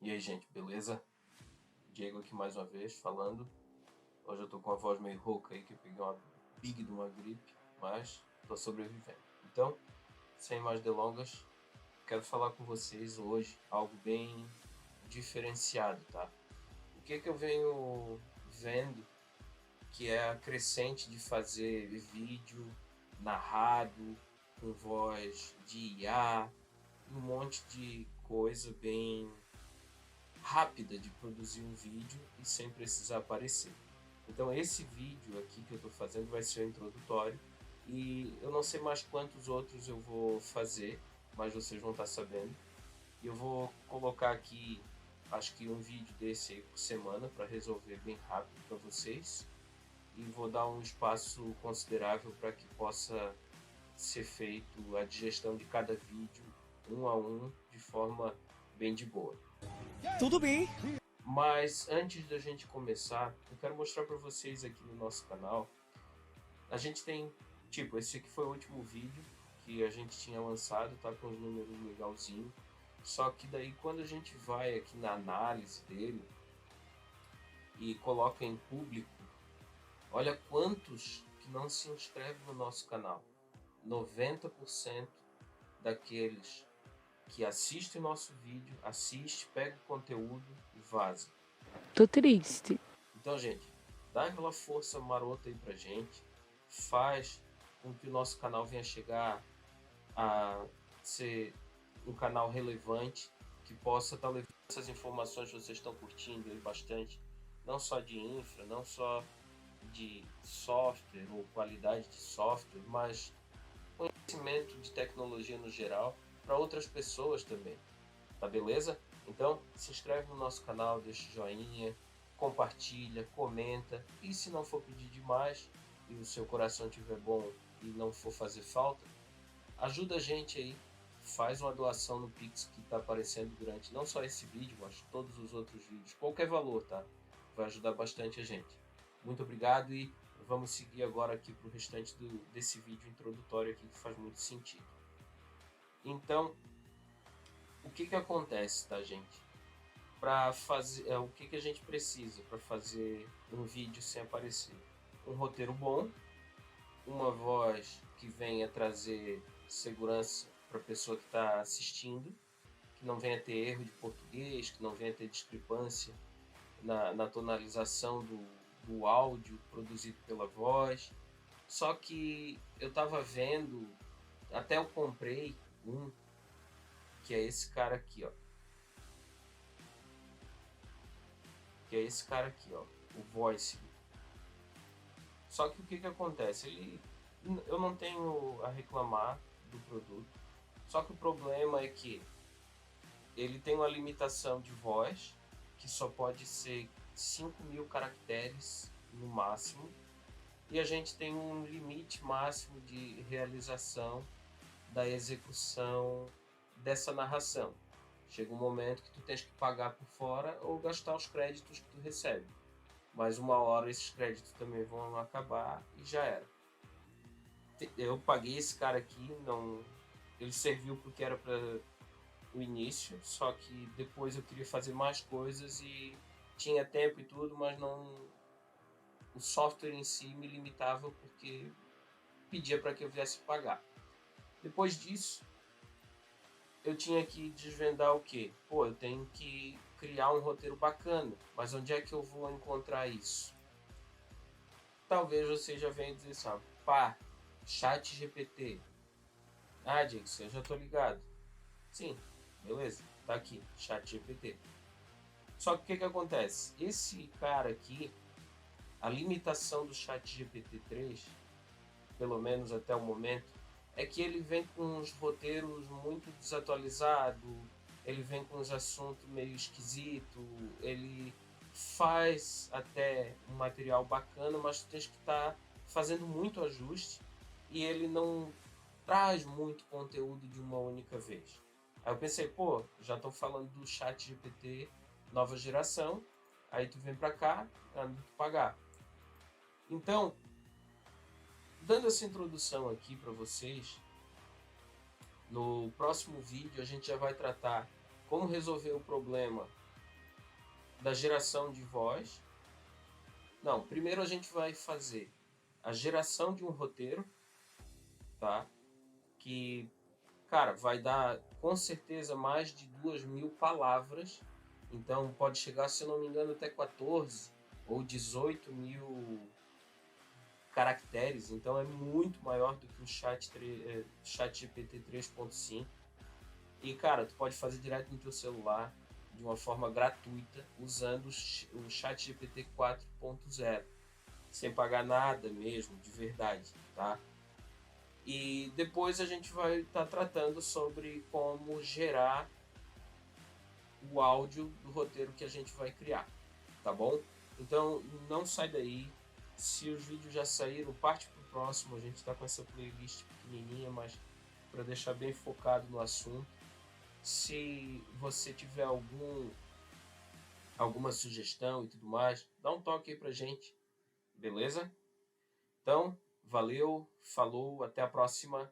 E aí, gente, beleza? Diego aqui mais uma vez falando. Hoje eu tô com a voz meio rouca aí, que eu peguei uma big de uma gripe, mas tô sobrevivendo. Então, sem mais delongas, quero falar com vocês hoje algo bem diferenciado, tá? O que eu venho vendo que é a crescente de fazer vídeo narrado, com voz de IA, um monte de coisa bem rápida de produzir um vídeo e sem precisar aparecer. Então esse vídeo aqui que eu estou fazendo vai ser o introdutório e eu não sei mais quantos outros eu vou fazer, mas vocês vão estar sabendo. E eu vou colocar aqui, acho que um vídeo desse aí por semana para resolver bem rápido para vocês. E vou dar um espaço considerável para que possa ser feito a digestão de cada vídeo um a um de forma bem de boa. Tudo bem. Mas antes da gente começar, eu quero mostrar para vocês aqui no nosso canal. A gente tem, tipo, esse aqui foi o último vídeo que a gente tinha lançado, tá com os números legalzinho. Só que daí quando a gente vai aqui na análise dele e coloca em público, olha quantos que não se inscrevem no nosso canal. 90% daqueles que assiste o nosso vídeo, assiste, pega o conteúdo e vaza. Tô triste. Então, gente, dá aquela força marota aí pra gente, faz com que o nosso canal venha chegar a ser um canal relevante, que possa estar levando essas informações que vocês estão curtindo aí bastante, não só de infra, não só de software ou qualidade de software, mas conhecimento de tecnologia no geral, para outras pessoas também, tá beleza? Então se inscreve no nosso canal, deixa o joinha, compartilha, comenta, e se não for pedir demais e o seu coração estiver bom e não for fazer falta, ajuda a gente aí, faz uma doação no Pix que está aparecendo durante não só esse vídeo, mas todos os outros vídeos, qualquer valor, tá? Vai ajudar bastante a gente. Muito obrigado e vamos seguir agora aqui para o restante desse vídeo introdutório aqui que faz muito sentido. Então, o que acontece, tá, gente? Para fazer, o que a gente precisa para fazer um vídeo sem aparecer? Um roteiro bom, uma voz que venha trazer segurança para a pessoa que está assistindo, que não venha ter erro de português, que não venha ter discrepância na tonalização do áudio produzido pela voz. Só que eu tava vendo, até eu comprei um, que é esse cara aqui, ó. Que é esse cara aqui, ó, o Voice. Só que o que acontece? Eu não tenho a reclamar do produto. Só que o problema é que ele tem uma limitação de voz, que só pode ser 5.000 caracteres no máximo. E a gente tem um limite máximo de realização da execução dessa narração. Chega um momento que tu tens que pagar por fora ou gastar os créditos que tu recebe. Mas uma hora esses créditos também vão acabar e já era. Eu paguei esse cara aqui, não, ele serviu porque era para o início, só que depois eu queria fazer mais coisas e tinha tempo e tudo, mas não, o software em si me limitava porque pedia para que eu viesse pagar. Depois disso, eu tinha que desvendar o quê? Pô, eu tenho que criar um roteiro bacana, mas onde é que eu vou encontrar isso? Talvez você já venha dizer assim, pá, chat GPT. Ah, Dix, eu já tô ligado. Sim, beleza, tá aqui, chat GPT. Só que o que acontece? Esse cara aqui, a limitação do chat GPT-3, pelo menos até o momento, é que ele vem com uns roteiros muito desatualizados, ele vem com uns assuntos meio esquisitos, ele faz até um material bacana, mas tu tens que estar fazendo muito ajuste e ele não traz muito conteúdo de uma única vez. Aí eu pensei, pô, já estou falando do chat GPT nova geração, aí tu vem pra cá, anda tu pagar. Então, dando essa introdução aqui para vocês, no próximo vídeo a gente já vai tratar como resolver o problema da geração de voz. Não, primeiro a gente vai fazer a geração de um roteiro, tá? Que, cara, vai dar com certeza mais de 2.000 palavras. Então pode chegar, se eu não me engano, até 14 ou 18 mil caracteres. Então é muito maior do que o Chat GPT 3.5. E, cara, tu pode fazer direto no teu celular de uma forma gratuita usando o Chat GPT 4.0, sem pagar nada mesmo, de verdade, tá? E depois a gente vai estar tratando sobre como gerar o áudio do roteiro que a gente vai criar, tá bom? Então não sai daí. Se os vídeos já saíram, parte pro próximo. A gente está com essa playlist pequenininha, mas para deixar bem focado no assunto. Se você tiver alguma sugestão e tudo mais, dá um toque aí pra gente, beleza? Então, valeu, falou, até a próxima.